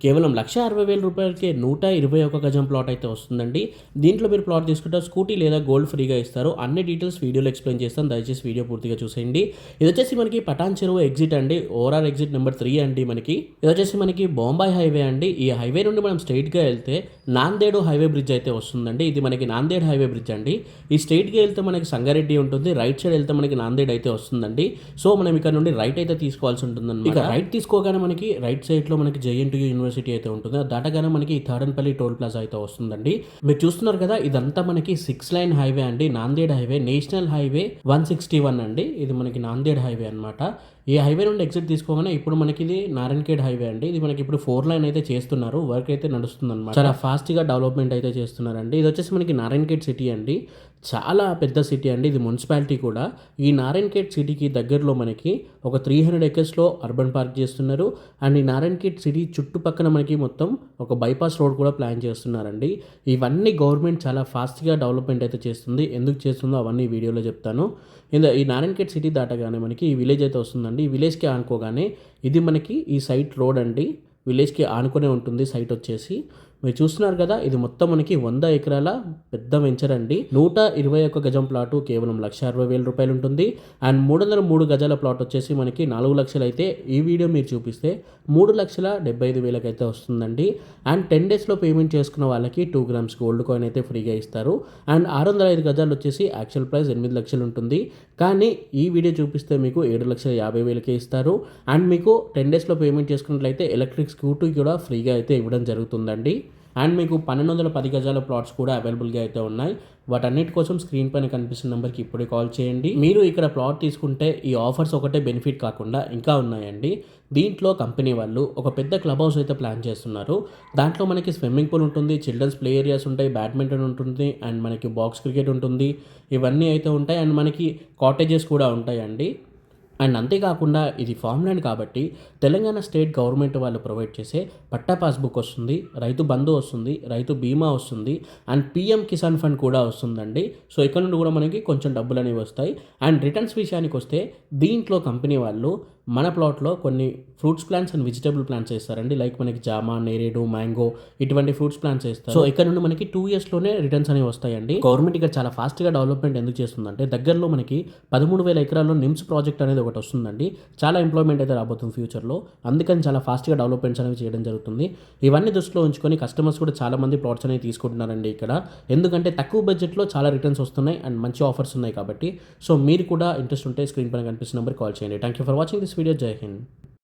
కేవలం 1,60,000 రూపాయలకే 121 గజం ప్లాట్ అయితే వస్తుందండి. దీంట్లో మీరు ప్లాట్ తీసుకుంటే స్కూటీ లేదా గోల్డ్ ఫ్రీగా ఇస్తారు. అన్ని డీటెయిల్స్ వీడియోలో ఎక్స్‌ప్లెయిన్ చేస్తాను. దయచేసి వీడియో పూర్తిగా చూసేయండి. ఇదొచ్చేసి మనకి పటాన్ చెరువు ఎగ్జిట్ అండి. ఓవరాల్ ఎగ్జిట్ నెంబర్ 3 అండి మనకి. ఇదొచ్చేసి మనకి బొంబాయి హైవే అండి. ఈ హైవే నుండి మనం స్ట్రెయిట్‌గా వెళ్తే నాందేడు హైవే బ్రిడ్జ్ అయితే వస్తుందండి. ఇది మనకి నాందేడ్ హైవే బ్రిడ్జ్ అండి. ఈ స్ట్రెయిట్‌గా వెళ్తే మనకి సంగారెడ్డి ఉంటుంది. రైట్ సైడ్ వెళ్తే మనకి నాందేడ్ అయితే వస్తుందండి. సో మనం ఇక్కడ నుండి రైట్ అయితే తీసుకోవాల్సి ఉంటుందన్నమాట. ఇక రైట్ తీసుకోగానే మనకి రైట్ సైడ్‌లో మనకి జేఎన్‌టీయూ యూనివర్సిటీ అయితే ఉంటుంది. అది దాటగానే మనకి తాడన్పల్లి టోల్ ప్లాజా అయితే వస్తుందండి. మీరు చూస్తున్నారు కదా, ఇదంతా మనకి 6 లైన్ హైవే అండి. నాందేడ్ హైవే, నేషనల్ హైవే 161 అండి. ఇది మనకి నాందేడ్ హైవే అన్నమాట. ఈ హైవే నుండి ఎగ్జిట్ తీసుకోగానే ఇప్పుడు మనకి ఇది నారాయణఖేడ్ హైవే అండి. ఇది మనకి ఇప్పుడు 4 లైన్ అయితే చేస్తున్నారు. వర్క్ అయితే నడుస్తుంది అనమాట. చాలా ఫాస్ట్ గా డెవలప్మెంట్ అయితే చేస్తున్నారండి. ఇది వచ్చేసి మనకి నారాయణఖేడ్ సిటీ అండి. చాలా పెద్ద సిటీ అండి. ఇది మున్సిపాలిటీ కూడా. ఈ నారాయణఖేడ్ సిటీకి దగ్గరలో మనకి ఒక 300 ఎకర్స్లో అర్బన్ పార్క్ చేస్తున్నారు. అండ్ ఈ నారాయణఖేడ్ సిటీ చుట్టుపక్కల మనకి మొత్తం ఒక బైపాస్ రోడ్ కూడా ప్లాన్ చేస్తున్నారండి. ఇవన్నీ గవర్నమెంట్ చాలా ఫాస్ట్గా డెవలప్మెంట్ అయితే చేస్తుంది. ఎందుకు చేస్తుందో అవన్నీ ఈ వీడియోలో చెప్తాను. ఈ నారాయణఖేడ్ సిటీ దాటగానే మనకి ఈ విలేజ్ అయితే వస్తుందండి. ఈ విలేజ్కి ఆనుకోగానే ఇది మనకి ఈ సైట్ రోడ్ అండి. విలేజ్కి ఆనుకునే ఉంటుంది సైట్ వచ్చేసి. మీరు చూస్తున్నారు కదా, ఇది మొత్తం మనకి 100 ఎకరాల పెద్ద వెంచర్ అండి. 121 గజం ప్లాటు కేవలం 1,60,000 రూపాయలు ఉంటుంది. అండ్ 303 గజాల ప్లాట్ వచ్చేసి మనకి 4 లక్షలు అయితే ఈ వీడియో మీరు చూపిస్తే 3,75,000 అయితే వస్తుందండి. అండ్ 10 డేస్లో పేమెంట్ చేసుకున్న వాళ్ళకి 2 గ్రామ్స్ గోల్డ్ కాయిన్ అయితే ఫ్రీగా ఇస్తారు. అండ్ 605 గజాలు వచ్చేసి యాక్చువల్ ప్రైస్ 8 లక్షలు ఉంటుంది. కానీ ఈ వీడియో చూపిస్తే మీకు 7,50,000కే ఇస్తారు. అండ్ మీకు 10 డేస్లో పేమెంట్ చేసుకున్నట్లయితే ఎలక్ట్రిక్ స్కూటీ కూడా ఫ్రీగా అయితే ఇవ్వడం జరుగుతుందండి. అండ్ మీకు 1,210 గజాల ప్లాట్స్ కూడా అవైలబుల్గా అయితే ఉన్నాయి. వాటన్నిటి కోసం స్క్రీన్ పైన కనిపిస్తున్న నెంబర్కి ఇప్పుడే కాల్ చేయండి. మీరు ఇక్కడ ప్లాట్ తీసుకుంటే ఈ ఆఫర్స్ ఒకటే బెనిఫిట్ కాకుండా ఇంకా ఉన్నాయండి. దీంట్లో కంపెనీ వాళ్ళు ఒక పెద్ద క్లబ్ హౌస్ అయితే ప్లాన్ చేస్తున్నారు. దాంట్లో మనకి స్విమ్మింగ్ పూల్ ఉంటుంది, చిల్డ్రన్స్ ప్లే ఏరియాస్ ఉంటాయి, బ్యాడ్మింటన్ ఉంటుంది, అండ్ మనకి బాక్స్ క్రికెట్ ఉంటుంది. ఇవన్నీ అయితే ఉంటాయి. అండ్ మనకి కాటేజెస్ కూడా ఉంటాయండి. అండ్ అంతేకాకుండా ఇది ఫామ్ ల్యాండ్ కాబట్టి తెలంగాణ స్టేట్ గవర్నమెంట్ వాళ్ళు ప్రొవైడ్ చేసే పట్టా పాస్బుక్ వస్తుంది, రైతు బంధు వస్తుంది, రైతు బీమా వస్తుంది, అండ్ పీఎం కిసాన్ ఫండ్ కూడా వస్తుందండి. సో ఇక్కడ నుండి కూడా మనకి కొంచెం డబ్బులు అనేవి వస్తాయి. అండ్ రిటర్న్స్ విషయానికి వస్తే దీంట్లో కంపెనీ వాళ్ళు మన ప్లాట్లో కొన్ని fruits plants and vegetable plants వేస్తారండి. లైక్ మనకి జామా, నేరేడు, మ్యాంగో ఇటువంటి ఫ్రూట్స్ ప్లాంట్స్ వేస్తారు. సో ఇక్కడ నుండి మనకి 2 ఇయర్స్లోనే రిటర్న్స్ అనేవి వస్తాయండి. గవర్నమెంట్ ఇక్కడ చాలా ఫాస్ట్గా డెవలప్మెంట్ ఎందుకు చేస్తుందంటే దగ్గరలో మనకి 13,000 ఎకరాల్లో నిమ్స్ ప్రాజెక్ట్ అనేది ఒకటి వస్తుందండి. చాలా ఎంప్లాయ్మెంట్ అయితే రాబోతుంది ఫ్యూచర్లో. అందుకని చాలా ఫాస్ట్గా డెవలప్మెంట్స్ అనేవి చేయడం జరుగుతుంది. ఇవన్నీ దృష్టిలో ఉంచుకొని కస్టమర్స్ కూడా చాలా మంది ప్లాట్స్ అనేవి తీసుకుంటున్నారండి ఇక్కడ. ఎందుకంటే తక్కువ బడ్జెట్లో చాలా రిటర్న్స్ వస్తున్నాయి అండ్ మంచి ఆఫర్స్ ఉన్నాయి కాబట్టి. సో మీరు కూడా ఇంట్రెస్ట్ ఉంటే స్క్రీన్ పైన కనిపిస్తున్న నెంబర్ కాల్ చేయండి. Thank you for watching this video. జై హింద్.